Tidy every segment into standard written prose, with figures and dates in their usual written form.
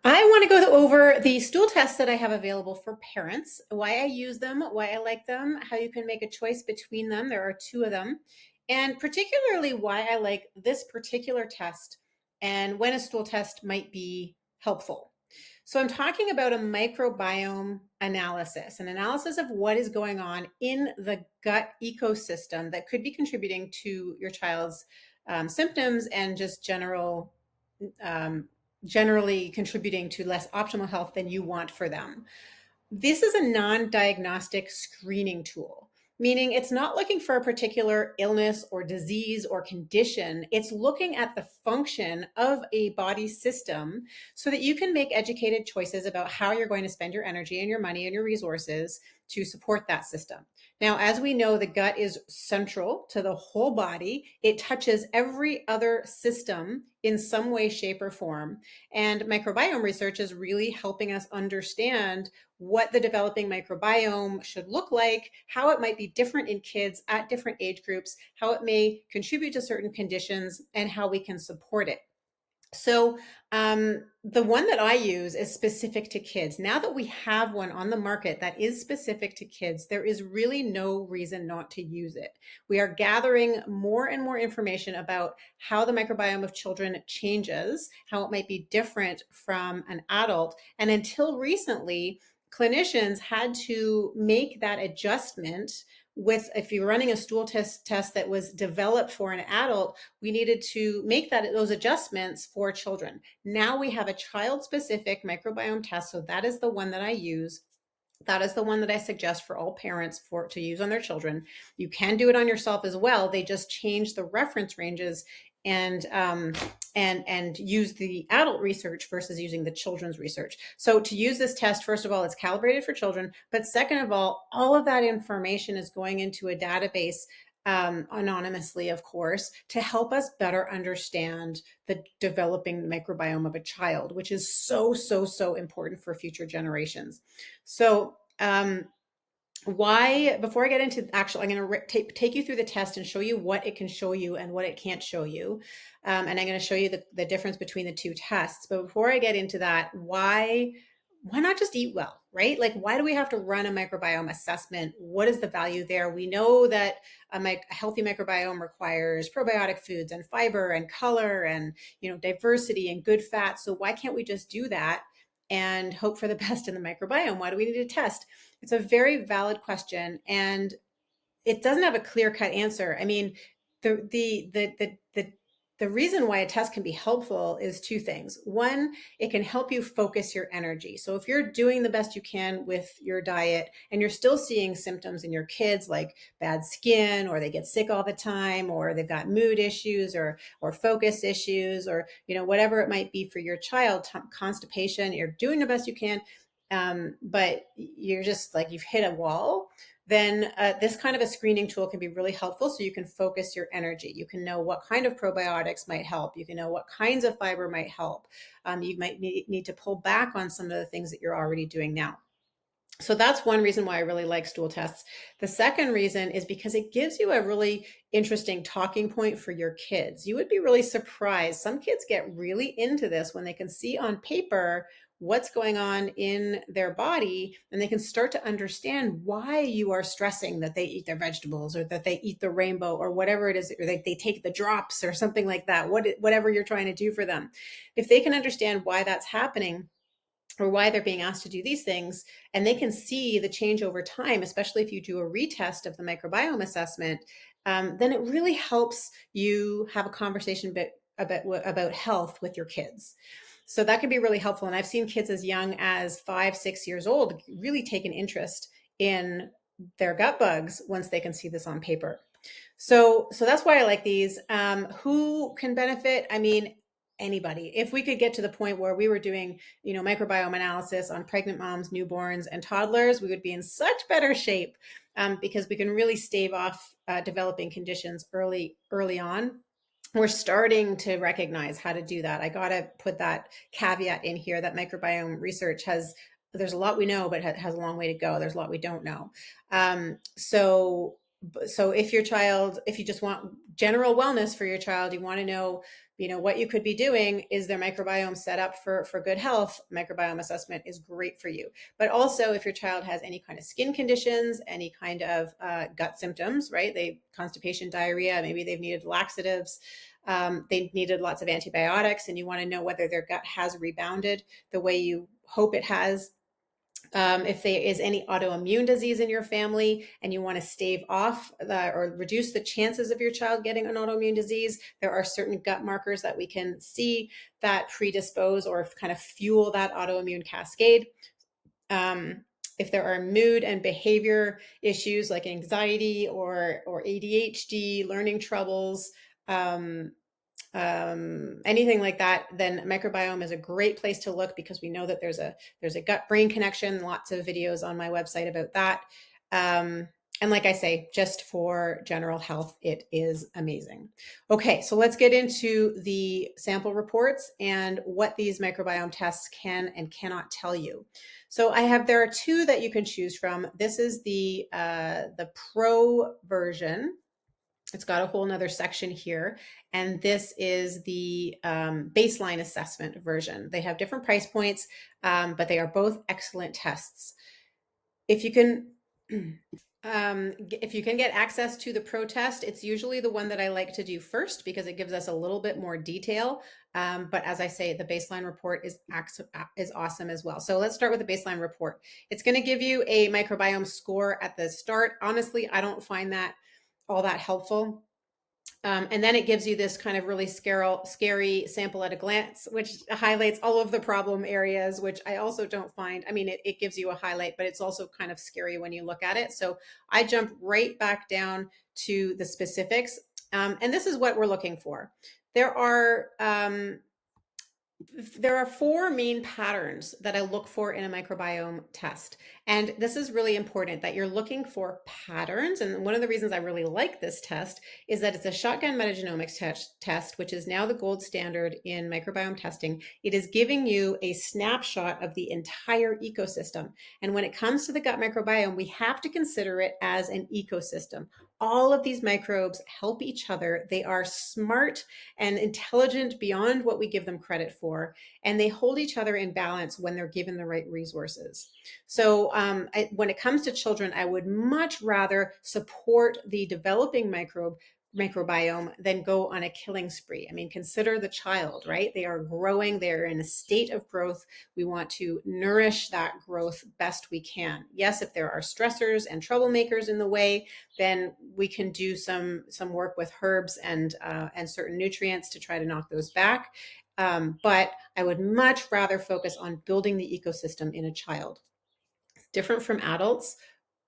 I want to go over the stool tests that I have available for parents, why I use them, why I like them, how you can make a choice between them. There are two of them, and particularly why I like this particular test and when a stool test might be helpful. So, I'm talking about a microbiome analysis, an analysis of what is going on in the gut ecosystem that could be contributing to your child's symptoms and just um, generally contributing to less optimal health than you want for them. This is a non-diagnostic screening tool, meaning it's not looking for a particular illness or disease or condition. It's looking at the function of a body system so that you can make educated choices about how you're going to spend your energy and your money and your resources to support that system. Now, as we know, the gut is central to the whole body. It touches every other system in some way, shape, or form. And microbiome research is really helping us understand what the developing microbiome should look like, how it might be different in kids at different age groups, how it may contribute to certain conditions, and how we can support it. So, the one that I use is specific to kids. Now that we have one on the market that is specific to kids, there is really no reason not to use it. We are gathering more and more information about how the microbiome of children changes, how it might be different from an adult. And until recently, clinicians had to make that adjustment with, if you're running a stool test that was developed for an adult, we needed to make those adjustments for children. Now we have a child specific microbiome test. So that is the one that I use. That is the one that I suggest for all parents to use on their children. You can do it on yourself as well. They just change the reference ranges and use the adult research versus using the children's research. So to use this test, first of all, it's calibrated for children, but second of all of that information is going into a database, anonymously, of course, to help us better understand the developing microbiome of a child, which is so important for future generations. So, why, before I get into actual, I'm going to take you through the test and show you what it can show you and what it can't show you. And I'm going to show you the difference between the two tests. But before I get into that, why not just eat well, right? Like, why do we have to run a microbiome assessment? What is the value there? We know that a healthy microbiome requires probiotic foods and fiber and color and, diversity and good fat. So why can't we just do that and hope for the best in the microbiome? Why do we need to test? It's a very valid question, and it doesn't have a clear-cut answer. I mean, the reason why a test can be helpful is two things. One, it can help you focus your energy. So if you're doing the best you can with your diet and you're still seeing symptoms in your kids like bad skin, or they get sick all the time, or they've got mood issues or focus issues, or whatever it might be for your child, constipation, you're doing the best you can, but you're just like you've hit a wall, then this kind of a screening tool can be really helpful, so you can focus your energy. You can know what kind of probiotics might help. You can know what kinds of fiber might help. You might need to pull back on some of the things that you're already doing now. So that's one reason why I really like stool tests. The second reason is because it gives you a really interesting talking point for your kids. You would be really surprised. Some kids get really into this when they can see on paper what's going on in their body, and they can start to understand why you are stressing that they eat their vegetables, or that they eat the rainbow, or whatever it is, or they take the drops or something like that, whatever you're trying to do for them. If they can understand why that's happening, or why they're being asked to do these things, and they can see the change over time, especially if you do a retest of the microbiome assessment, then it really helps you have a conversation about health with your kids. So that can be really helpful. And I've seen kids as young as 5, 6 years old really take an interest in their gut bugs once they can see this on paper. So that's why I like these. Who can benefit? I mean, anybody. If we could get to the point where we were doing, microbiome analysis on pregnant moms, newborns, and toddlers, we would be in such better shape, because we can really stave off developing conditions early on. We're starting to recognize how to do that. I got to put that caveat in here that microbiome research there's a lot we know, but has a long way to go. There's a lot we don't know. So So if you just want general wellness for your child, you want to know, what you could be doing. Is their microbiome set up for good health? Microbiome assessment is great for you. But also, if your child has any kind of skin conditions, any kind of gut symptoms, right? Constipation, diarrhea, maybe they've needed laxatives, they needed lots of antibiotics, and you want to know whether their gut has rebounded the way you hope it has. If there is any autoimmune disease in your family and you want to stave off or reduce the chances of your child getting an autoimmune disease, there are certain gut markers that we can see that predispose or kind of fuel that autoimmune cascade. If there are mood and behavior issues like anxiety or ADHD, learning troubles, anything like that, then microbiome is a great place to look, because we know that there's a gut brain connection. Lots of videos on my website about that. And like I say, just for general health, it is amazing. Okay, so let's get into the sample reports and what these microbiome tests can and cannot tell you. So there are two that you can choose from. This is the Pro version. It's got a whole nother section here. And this is the baseline assessment version. They have different price points, but they are both excellent tests. If you can get access to the Pro test, it's usually the one that I like to do first, because it gives us a little bit more detail. But as I say, the baseline report is awesome as well. So let's start with the baseline report. It's going to give you a microbiome score at the start. Honestly, I don't find that all that helpful. And then it gives you this kind of really scary sample at a glance, which highlights all of the problem areas, which I also don't find. I mean, it gives you a highlight, but it's also kind of scary when you look at it. So I jump right back down to the specifics. And this is what we're looking for. There are 4 main patterns that I look for in a microbiome test. And this is really important, that you're looking for patterns. And one of the reasons I really like this test is that it's a shotgun metagenomics test, which is now the gold standard in microbiome testing. It is giving you a snapshot of the entire ecosystem. And when it comes to the gut microbiome, we have to consider it as an ecosystem. All of these microbes help each other. They are smart and intelligent beyond what we give them credit for, and they hold each other in balance when they're given the right resources. So when it comes to children, I would much rather support the developing microbiome than go on a killing spree. I mean, consider the child, right? They are growing, they're in a state of growth. We want to nourish that growth best we can. Yes, if there are stressors and troublemakers in the way, then we can do some work with herbs and certain nutrients to try to knock those back. But I would much rather focus on building the ecosystem in a child. It's different from adults,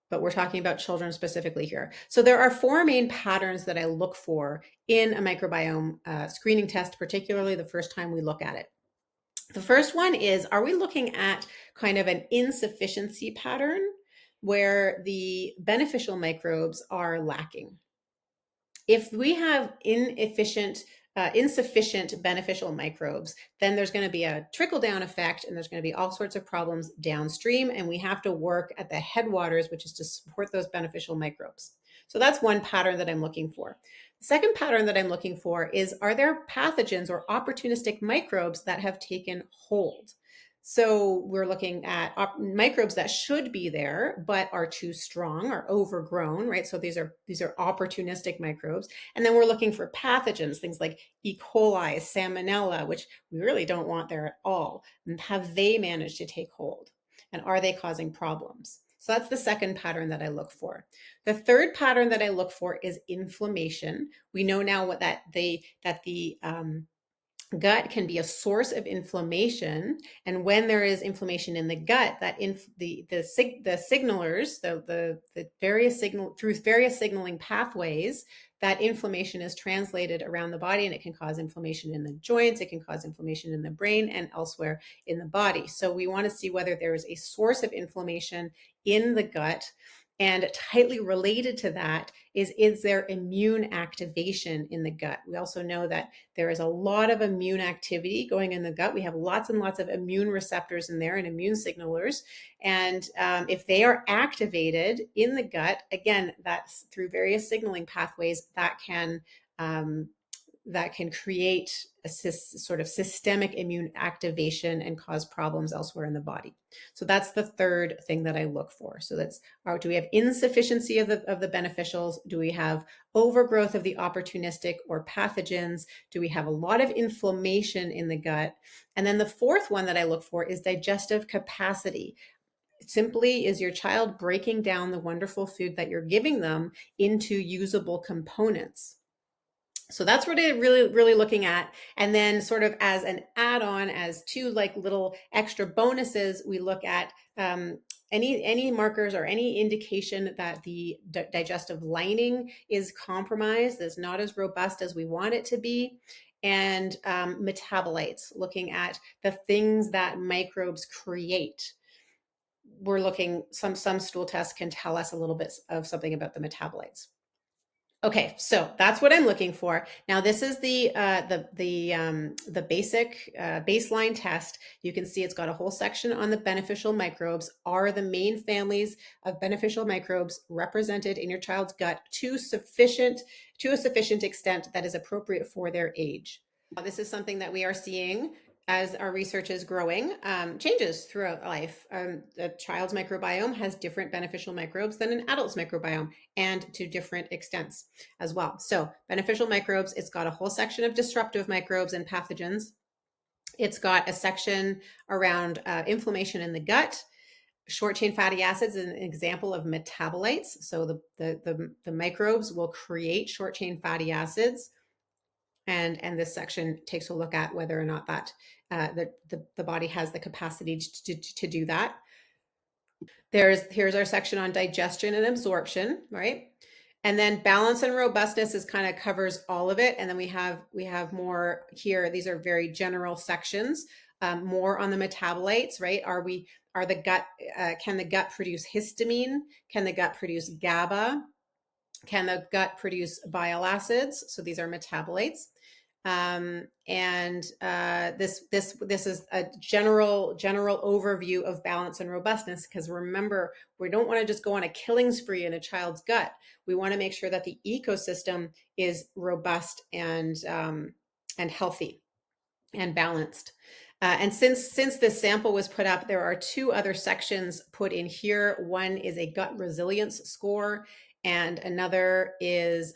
but we're talking about children specifically here. So there are 4 main patterns that I look for in a microbiome screening test, particularly the first time we look at it. The first one is, are we looking at kind of an insufficiency pattern where the beneficial microbes are lacking? If we have insufficient beneficial microbes, then there's going to be a trickle-down effect, and there's going to be all sorts of problems downstream, and we have to work at the headwaters, which is to support those beneficial microbes. So that's one pattern that I'm looking for. The second pattern that I'm looking for is, are there pathogens or opportunistic microbes that have taken hold? So we're looking at microbes that should be there, but are too strong or overgrown, right? So these are opportunistic microbes. And then we're looking for pathogens, things like E. coli, salmonella, which we really don't want there at all. And have they managed to take hold? And are they causing problems? So that's the second pattern that I look for. The third pattern that I look for is inflammation. We know now that the gut can be a source of inflammation, and when there is inflammation in the gut, that the signalers, the various signaling pathways, that inflammation is translated around the body, and it can cause inflammation in the joints, it can cause inflammation in the brain and elsewhere in the body. So we want to see whether there is a source of inflammation in the gut. And tightly related to that is there immune activation in the gut? We also know that there is a lot of immune activity going in the gut. We have lots and lots of immune receptors in there and immune signalers. And if they are activated in the gut, again, that's through various signaling pathways um, that can create a sort of systemic immune activation and cause problems elsewhere in the body. So that's the third thing that I look for. So that's, do we have insufficiency of the beneficials? Do we have overgrowth of the opportunistic or pathogens? Do we have a lot of inflammation in the gut? And then the fourth one that I look for is digestive capacity. Simply, is your child breaking down the wonderful food that you're giving them into usable components? So that's what it really looking at. And then sort of as an add-on, as two like little extra bonuses, we look at any markers or any indication that the digestive lining is compromised, is not as robust as we want it to be. And metabolites, looking at the things that microbes create. We're looking, some stool tests can tell us a little bit of something about the metabolites. Okay, so that's what I'm looking for. Now, this is the basic baseline test. You can see it's got a whole section on the beneficial microbes. Are the main families of beneficial microbes represented in your child's gut to a sufficient extent that is appropriate for their age? This is something that we are seeing as our research is growing, changes throughout life. A child's microbiome has different beneficial microbes than an adult's microbiome, and to different extents as well. So beneficial microbes, it's got a whole section of disruptive microbes and pathogens. It's got a section around inflammation in the gut. Short chain fatty acids is an example of metabolites. So the microbes will create short chain fatty acids. And this section takes a look at whether or not that the body has the capacity to do that. Here's our section on digestion and absorption, right? And then balance and robustness is kind of covers all of it. And then we have more here. These are very general sections, more on the metabolites, right? Can the gut produce histamine? Can the gut produce GABA? Can the gut produce bile acids? So these are metabolites. This is a general overview of balance and robustness, because remember, we don't want to just go on a killing spree in a child's gut. We want to make sure that the ecosystem is robust and healthy and balanced. And since this sample was put up, there are two other sections put in here. One is a gut resilience score, and another is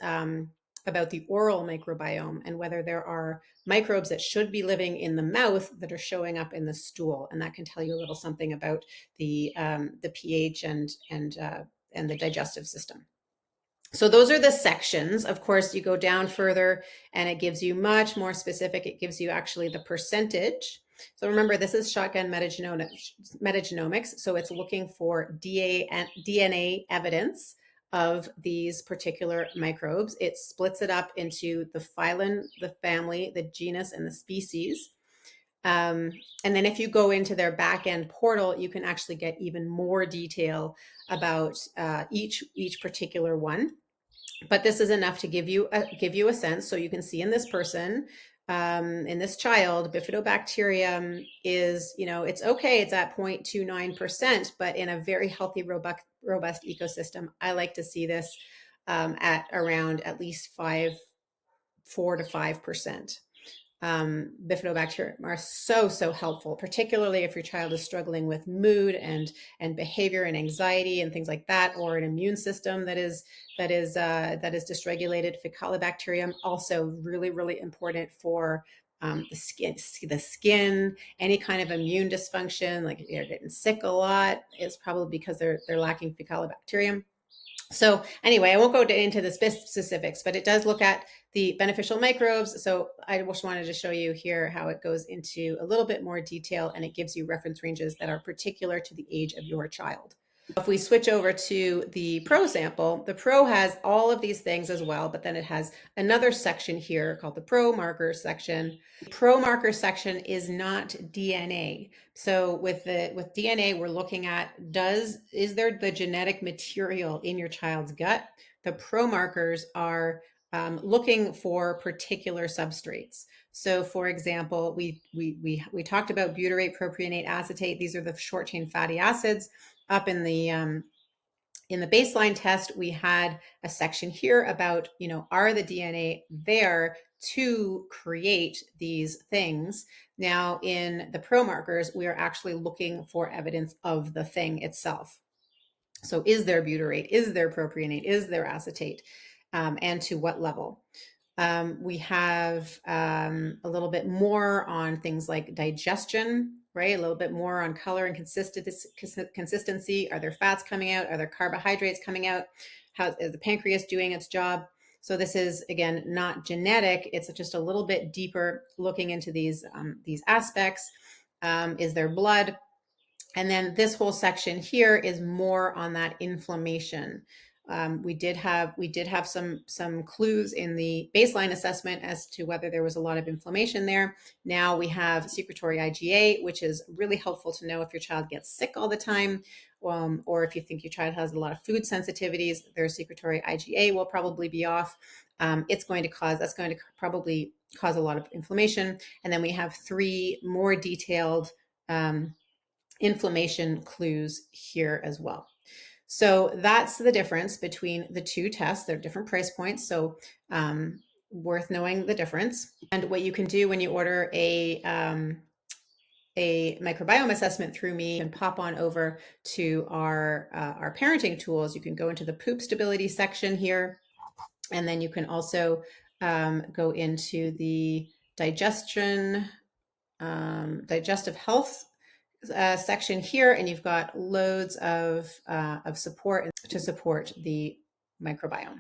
about the oral microbiome and whether there are microbes that should be living in the mouth that are showing up in the stool, and that can tell you a little something about the pH and the digestive system. So those are the sections. Of course, you go down further and it gives you much more specific. It gives you actually the percentage. So remember, this is shotgun metagenomics. So it's looking for DNA evidence of these particular microbes. It splits it up into the phylum, the family, the genus, and the species. And then if you go into their back-end portal, you can actually get even more detail about each particular one. But this is enough to give you a sense. So you can see in this person, in this child, bifidobacterium is, it's okay. It's at 0.29%, but in a very healthy, robust ecosystem, I like to see this at around at least 4 to 5%. Bifidobacterium are so helpful, particularly if your child is struggling with mood and behavior and anxiety and things like that, or an immune system that is dysregulated. Fecalibacterium also really important for the skin, any kind of immune dysfunction, like if you're getting sick a lot, it's probably because they're lacking Fecalibacterium. So anyway, I won't go into the specifics, but it does look at the beneficial microbes. So I just wanted to show you here how it goes into a little bit more detail, and it gives you reference ranges that are particular to the age of your child. If we switch over to the Pro sample, the Pro has all of these things as well, but then it has another section here called the Pro marker section. The Pro marker section is not DNA. So with DNA, we're looking at is there the genetic material in your child's gut? The Pro markers are looking for particular substrates. So, for example, we talked about butyrate, propionate, acetate. These are the short chain fatty acids. Up in the baseline test, we had a section here about, are the DNA there to create these things? Now, in the Pro markers, we are actually looking for evidence of the thing itself. So, is there butyrate? Is there propionate? Is there acetate? And to what level? We have a little bit more on things like digestion, right? A little bit more on color and consistency. Are there fats coming out? Are there carbohydrates coming out? How is the pancreas doing its job? So this is, again, not genetic. It's just a little bit deeper looking into these aspects. Is there blood? And then this whole section here is more on that inflammation. We did have some clues in the baseline assessment as to whether there was a lot of inflammation there. Now we have secretory IgA, which is really helpful to know if your child gets sick all the time, or if you think your child has a lot of food sensitivities, their secretory IgA will probably be off. That's going to probably cause a lot of inflammation. And then we have 3 more detailed inflammation clues here as well. So that's the difference between the 2 tests. They're different price points, so worth knowing the difference. And what you can do when you order a microbiome assessment through me, and pop on over to our parenting tools. You can go into the poop stability section here, and then you can also go into the digestive health section here, and you've got loads of support to support the microbiome.